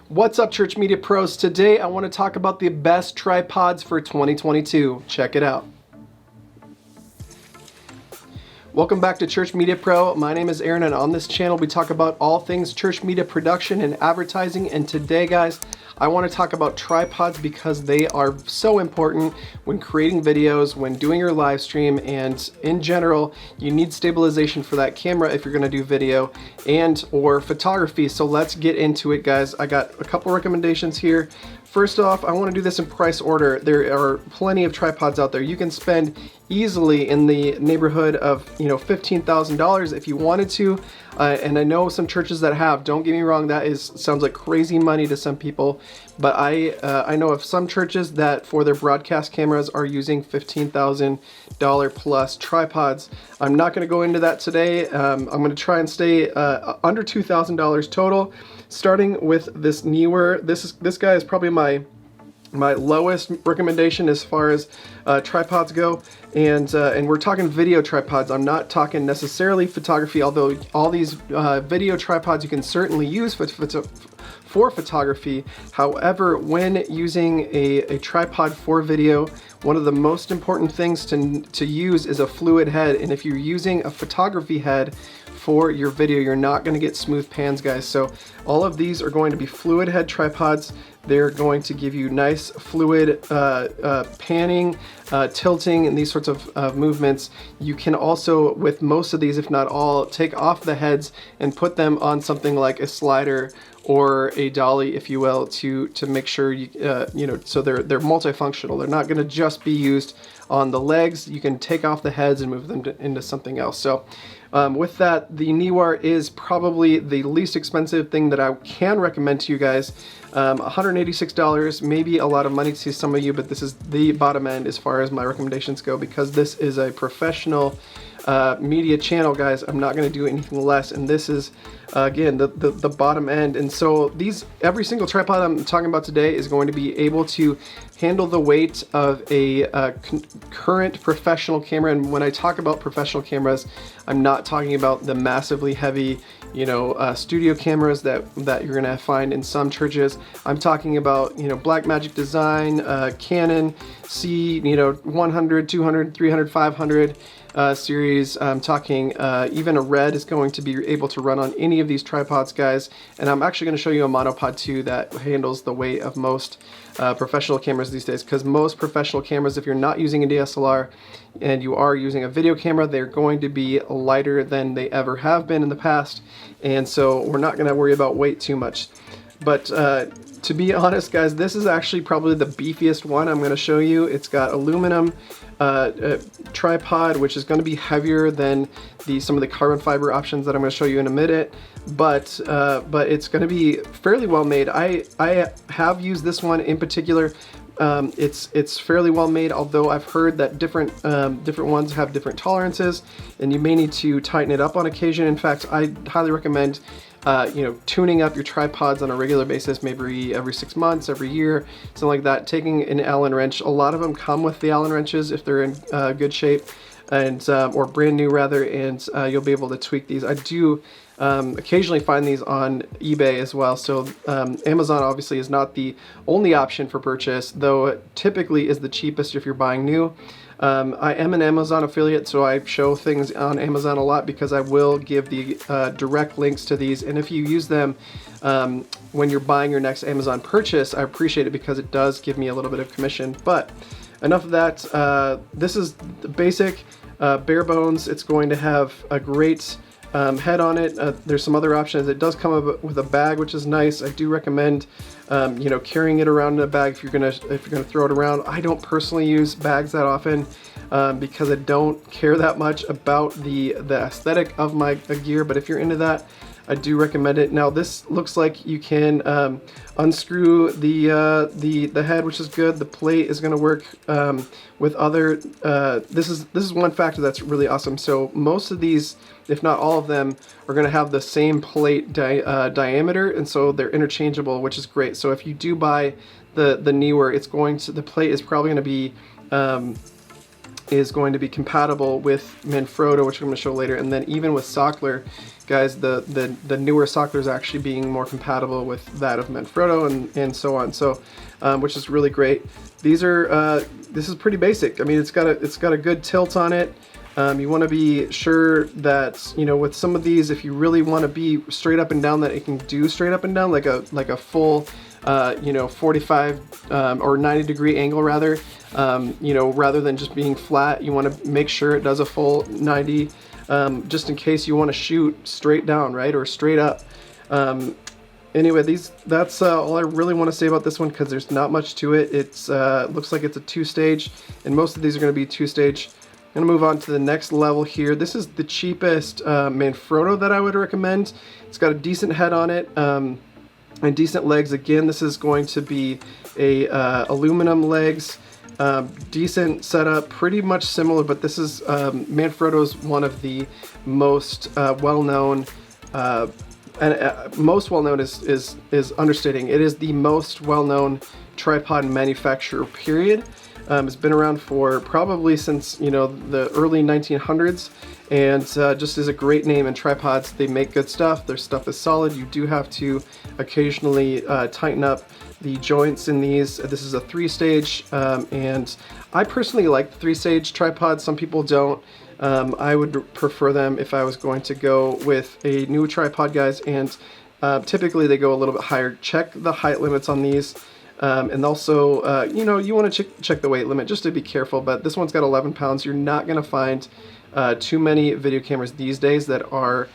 What's up, Church Media Pros? Today I want to talk about the best tripods for 2022. Check it out. Welcome back to Church Media Pro. My name is Aaron, and on this channel we talk about all things church media production and advertising. And today, guys, I want to talk about tripods because they are so important when creating videos, when doing your live stream, and in general, you need stabilization for that camera if you're going to do video and or photography. So let's get into it, guys. I got a couple recommendations here. First off, I want to do this in price order. There are plenty of tripods out there. You can spend easily in the neighborhood of, $15,000 if you wanted to. And I know some churches that have. Don't get me wrong, that sounds like crazy money to some people. But I know of some churches that for their broadcast cameras are using $15,000 plus tripods. I'm not going to go into that today. I'm going to try and stay under $2,000 total. Starting with this Neewer. This guy is probably my lowest recommendation as far as tripods go, and we're talking video tripods. I'm not talking necessarily photography, although all these video tripods you can certainly use for photography. However, when using a tripod for video, one of the most important things to use is a fluid head, and if you're using a photography head for your video, you're not going to get smooth pans, guys. So all of these are going to be fluid head tripods. They're going to give you nice fluid panning, tilting, and these sorts of movements. You can also, with most of these, if not all, take off the heads and put them on something like a slider or a dolly, if you will, to make sure so they're multifunctional. They're not going to just be used on the legs. You can take off the heads and move them into something else. So with that, the Neewer is probably the least expensive thing that I can recommend to you guys. $186, maybe a lot of money to some of you, but this is the bottom end as far as my recommendations go, because this is a professional media channel, guys. I'm not going to do anything less, and this is again the bottom end. And so every single tripod I'm talking about today is going to be able to handle the weight of a current professional camera. And when I talk about professional cameras, I'm not talking about the massively heavy studio cameras that you're gonna find in some churches. I'm talking about Blackmagic Design, Canon C 100, 200, 300, 500 series. I'm talking even a Red is going to be able to run on any of these tripods, guys. And I'm actually going to show you a Monopod 2 that handles the weight of most professional cameras these days, because most professional cameras, if you're not using a DSLR and you are using a video camera, they're going to be lighter than they ever have been in the past, and so we're not going to worry about weight too much. But to be honest, guys, this is actually probably the beefiest one I'm going to show you. It's got aluminum tripod, which is going to be heavier than some of the carbon fiber options that I'm going to show you in a minute, but it's going to be fairly well made. I have used this one in particular. It's fairly well made, although I've heard that different ones have different tolerances, and you may need to tighten it up on occasion. In fact, I highly recommend tuning up your tripods on a regular basis, maybe every 6 months, every year, something like that. Taking an Allen wrench. A lot of them come with the Allen wrenches if they're in good shape, and or brand new rather, and you'll be able to tweak these. I do occasionally find these on eBay as well. So Amazon obviously is not the only option for purchase, though it typically is the cheapest if you're buying new. I am an Amazon affiliate, so I show things on Amazon a lot because I will give the direct links to these, and if you use them when you're buying your next Amazon purchase, I appreciate it because it does give me a little bit of commission. But enough of that. This is the basic bare bones. It's going to have a great head on it. There's some other options. It does come with a bag, which is nice. I do recommend carrying it around in a bag if you're gonna throw it around. I don't personally use bags that often because I don't care that much about the aesthetic of my gear, but if you're into that, I do recommend it. Now this looks like you can unscrew the head, which is good. The plate is going to work with other. This is one factor that's really awesome. So most of these, if not all of them, are going to have the same plate diameter, and so they're interchangeable, which is great. So if you do buy the Neewer, the plate is probably going to be compatible with Manfrotto, which I'm going to show later, and then even with Sockler, guys, the newer socklers actually being more compatible with that of Manfrotto and so on. So, which is really great. These are this is pretty basic. I mean, it's got a good tilt on it. You want to be sure that, you know, with some of these, if you really want to be straight up and down, that it can do straight up and down, like a full, you know, 45 or 90-degree angle rather. You know, rather than just being flat, you want to make sure it does a full 90, just in case you want to shoot straight down, right, or straight up. Anyway, that's all I really want to say about this one, because there's not much to it. It's looks like it's a 2-stage, and most of these are going to be 2-stage. I'm going to move on to the next level here. This is the cheapest Manfrotto that I would recommend. It's got a decent head on it and decent legs. Again, this is going to be a aluminum legs. Decent setup, pretty much similar, but this is Manfrotto's one of the most well-known, and most well-known is understating. It is the most well-known tripod manufacturer, period. It's been around for probably since, you know, the early 1900s, and just is a great name in tripods. They make good stuff. Their stuff is solid. You do have to occasionally tighten up the joints in these. This is a 3-stage, and I personally like the 3-stage tripods. Some people don't. I would prefer them if I was going to go with a new tripod, guys, and typically they go a little bit higher. Check the height limits on these. And also, you know, you want to check the weight limit just to be careful, but this one's got 11 pounds. You're not going to find too many video cameras these days that are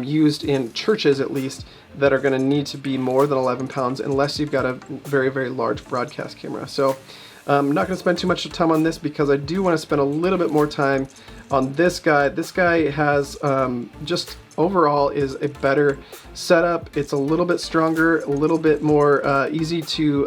used in churches, at least, that are going to need to be more than 11 pounds unless you've got a very, very large broadcast camera. So I'm not going to spend too much time on this, because I do want to spend a little bit more time on this guy. This guy has just overall is a better setup. It's a little bit stronger, a little bit more easy to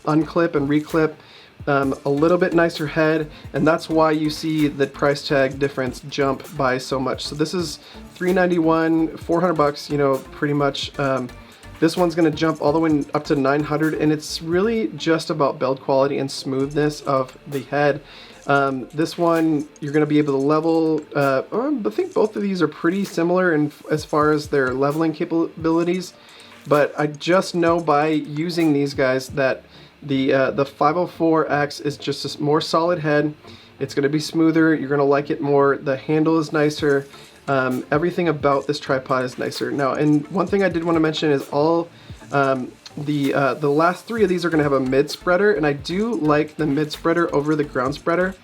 unclip and reclip, a little bit nicer head, and that's why you see the price tag difference jump by so much. So this is $391, $400, you know, pretty much. This one's going to jump all the way up to $900, and it's really just about build quality and smoothness of the head. This one, you're going to be able to level. I think both of these are pretty similar in as far as their leveling capabilities, but I just know by using these guys that the 504X is just a more solid head. It's going to be smoother. You're going to like it more. The handle is nicer. Everything about this tripod is nicer. Now, and one thing I did want to mention is all the last 3 of these are going to have a mid spreader, and I do like the mid spreader over the ground spreader,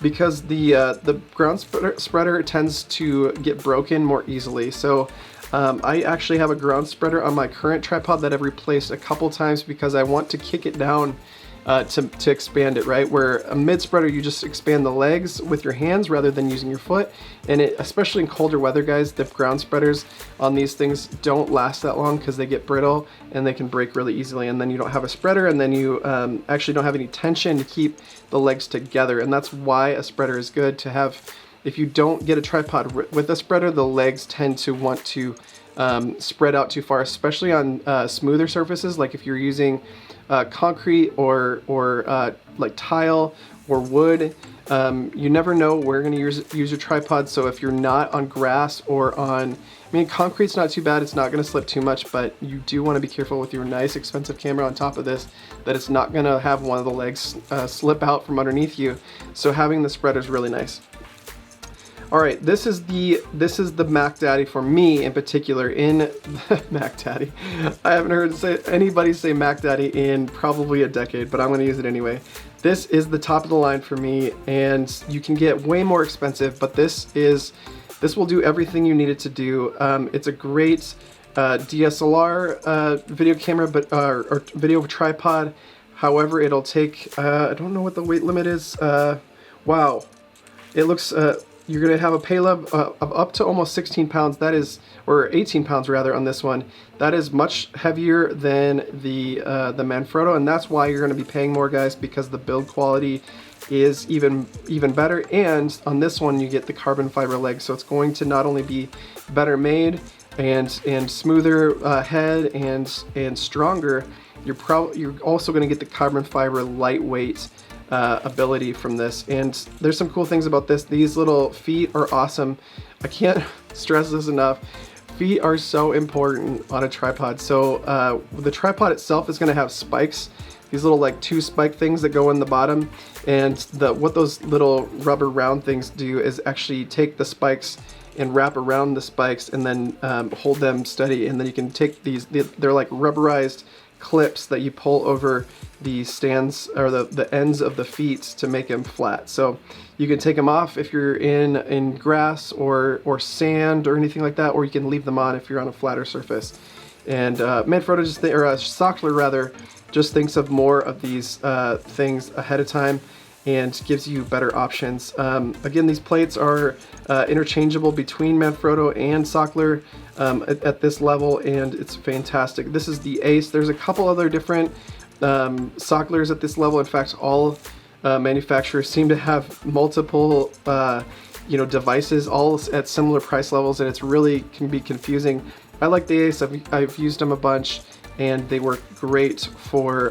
because the ground spreader tends to get broken more easily. So I actually have a ground spreader on my current tripod that I've replaced a couple times, because I want to kick it down to expand it, right? Where a mid spreader, you just expand the legs with your hands rather than using your foot. And it, especially in colder weather, guys, the ground spreaders on these things don't last that long because they get brittle and they can break really easily. And then you don't have a spreader, and then you actually don't have any tension to keep the legs together. And that's why a spreader is good to have. If you don't get a tripod with a spreader, the legs tend to want to spread out too far, especially on smoother surfaces, like if you're using concrete or like tile or wood. You never know where you're going to use your tripod, so if you're not on grass or on, I mean, concrete's not too bad, it's not going to slip too much, but you do want to be careful with your nice expensive camera on top of this that it's not going to have one of the legs slip out from underneath you. So having the spreader is really nice. All right, this is the Mac Daddy for me in particular. In Mac Daddy, I haven't heard anybody say Mac Daddy in probably a decade, but I'm going to use it anyway. This is the top of the line for me, and you can get way more expensive, but this will do everything you need it to do. It's a great DSLR video camera, but or video tripod. However, it'll take I don't know what the weight limit is. Wow, it looks. You're going to have a payload of up to almost 16 pounds. That is, or 18 pounds rather, on this one. That is much heavier than the Manfrotto, and that's why you're going to be paying more, guys, because the build quality is even better. And on this one, you get the carbon fiber legs, so it's going to not only be better made and smoother head and stronger. You're also going to get the carbon fiber lightweight ability from this. And there's some cool things about this. These little feet are awesome. I can't stress this enough. feet are so important on a tripod. So the tripod itself is going to have spikes, these little like 2 spike things that go in the bottom, and what those little rubber round things do is actually take the spikes and wrap around the spikes and then hold them steady, and then you can take these, they're like rubberized clips that you pull over the stands or the ends of the feet to make them flat. So you can take them off if you're in grass or sand or anything like that, or you can leave them on if you're on a flatter surface. And Manfrotto Sockler rather just thinks of more of these things ahead of time and gives you better options. Again, these plates are interchangeable between Manfrotto and Sockler at this level, and it's fantastic. This is the Ace. There's a couple other different Socklers at this level. In fact, all manufacturers seem to have multiple devices all at similar price levels, and it's really can be confusing. I like the Ace. I've used them a bunch, and they work great for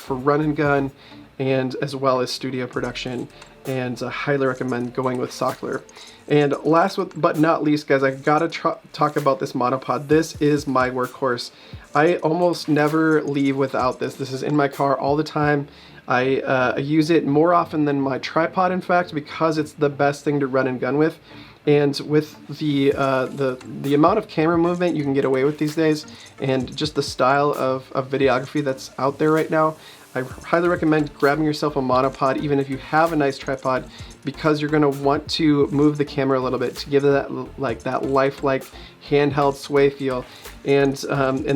run and gun, and as well as studio production, and highly recommend going with Sockler. And last but not least, guys, I gotta talk about this monopod. This is my workhorse. I almost never leave without this. This is in my car all the time. I use it more often than my tripod, in fact, because it's the best thing to run and gun with. And with the amount of camera movement you can get away with these days, and just the style of videography that's out there right now, I highly recommend grabbing yourself a monopod, even if you have a nice tripod, because you're going to want to move the camera a little bit to give it that lifelike handheld sway feel. And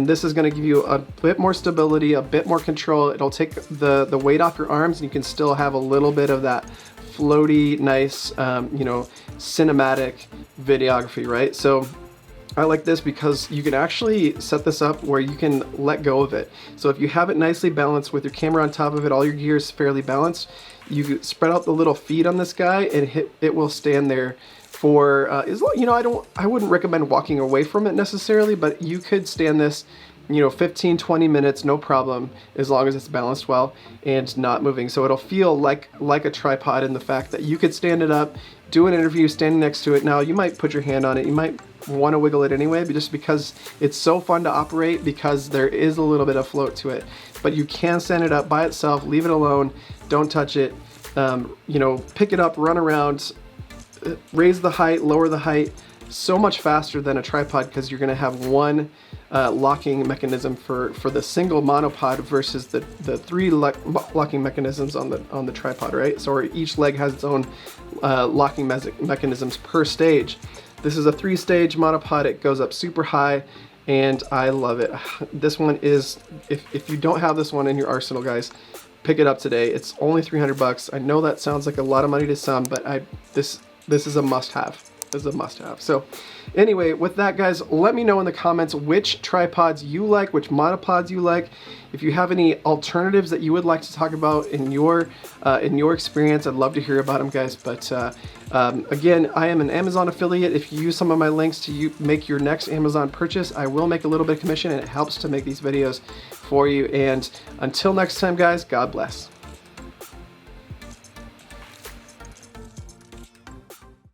this is going to give you a bit more stability, a bit more control. It'll take the weight off your arms, and you can still have a little bit of that floaty, nice, cinematic videography, right? So I like this because you can actually set this up where you can let go of it. So if you have it nicely balanced with your camera on top of it, all your gear is fairly balanced, you spread out the little feet on this guy, and it will stand there for I wouldn't recommend walking away from it necessarily, but you could stand this 15-20 minutes, no problem, as long as it's balanced well and not moving. So it'll feel like a tripod in the fact that you could stand it up, do an interview standing next to it. Now, you might put your hand on it, you might want to wiggle it anyway, but just because it's so fun to operate, because there is a little bit of float to it. But you can stand it up by itself, leave it alone, don't touch it, pick it up, run around, raise the height, lower the height, so much faster than a tripod, because you're going to have one locking mechanism for the single monopod versus the 3 locking mechanisms on the tripod, right? So each leg has its own locking mechanisms per stage. This is a 3-stage monopod. It goes up super high, and I love it. This one is, if you don't have this one in your arsenal, guys, pick it up today. It's only $300. I know that sounds like a lot of money to some, but this is a must-have. This is a must-have. So anyway, with that, guys, let me know in the comments which tripods you like, which monopods you like. If you have any alternatives that you would like to talk about in your experience, I'd love to hear about them, guys. But again, I am an Amazon affiliate. If you use some of my links to make your next Amazon purchase, I will make a little bit of commission, and it helps to make these videos for you. And until next time, guys, God bless.